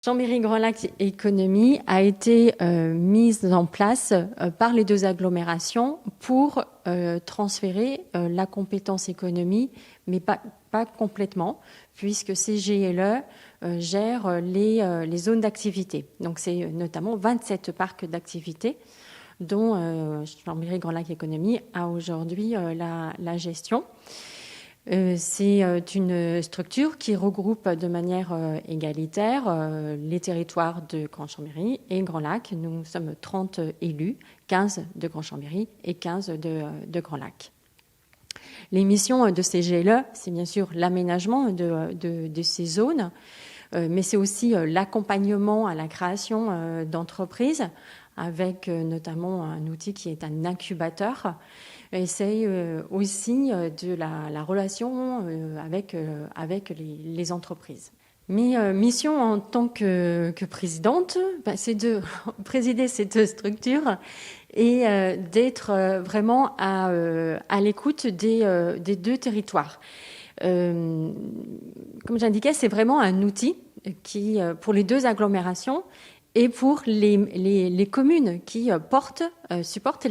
Chambéry Grand Lac Économie a été mise en place par les deux agglomérations pour transférer la compétence économie, mais pas complètement, puisque CGLE gère les zones d'activité. Donc c'est notamment 27 parcs d'activité dont Chambéry Grand Lac Économie a aujourd'hui la gestion. C'est une structure qui regroupe de manière égalitaire les territoires de Grand Chambéry et Grand Lac. Nous sommes 30 élus, 15 de Grand Chambéry et 15 de Grand Lac. Les missions de CGLE, c'est bien sûr l'aménagement de ces zones, mais c'est aussi l'accompagnement à la création d'entreprises avec notamment un outil qui est un incubateur. Et c'est aussi de la relation avec les entreprises. Mes missions en tant que présidente, c'est de présider cette structure et d'être vraiment à l'écoute des deux territoires. Comme j'indiquais, c'est vraiment un outil qui, pour les deux agglomérations, et pour les communes qui supportent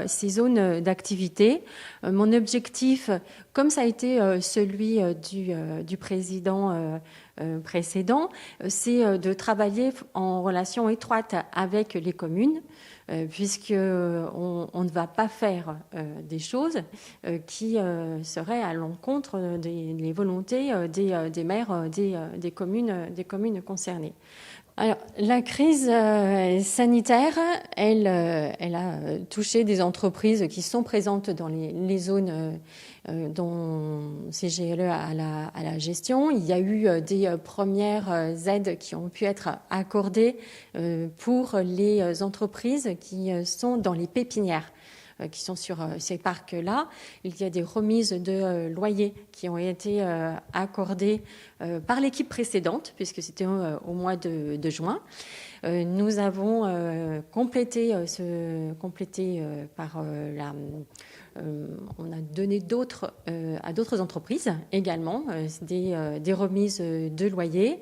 ces zones d'activité. Mon objectif, comme ça a été celui du président précédent, c'est de travailler en relation étroite avec les communes, puisque on ne va pas faire des choses qui seraient à l'encontre des volontés des maires des communes concernées. Alors, la crise sanitaire, elle a touché des entreprises qui sont présentes dans les zones dont CGLE a la gestion. Il y a eu des premières aides qui ont pu être accordées pour les entreprises qui sont dans les pépinières, qui sont sur ces parcs-là. Il y a des remises de loyers qui ont été accordées par l'équipe précédente, puisque c'était au mois de juin. Nous avons complété par on a donné à d'autres entreprises également des remises de loyers.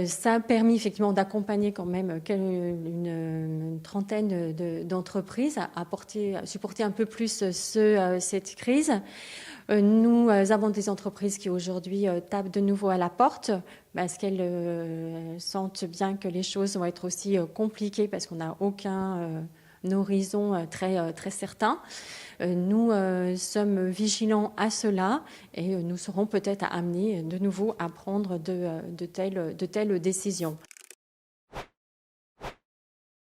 Ça a permis effectivement d'accompagner quand même une trentaine d'entreprises à supporter un peu plus cette crise. Nous avons des entreprises qui aujourd'hui tapent de nouveau à la porte parce qu'elles sentent bien que les choses vont être aussi compliquées parce qu'on n'a aucun horizon très certain. Nous sommes vigilants à cela et nous serons peut-être amenés de nouveau à prendre de telles décisions.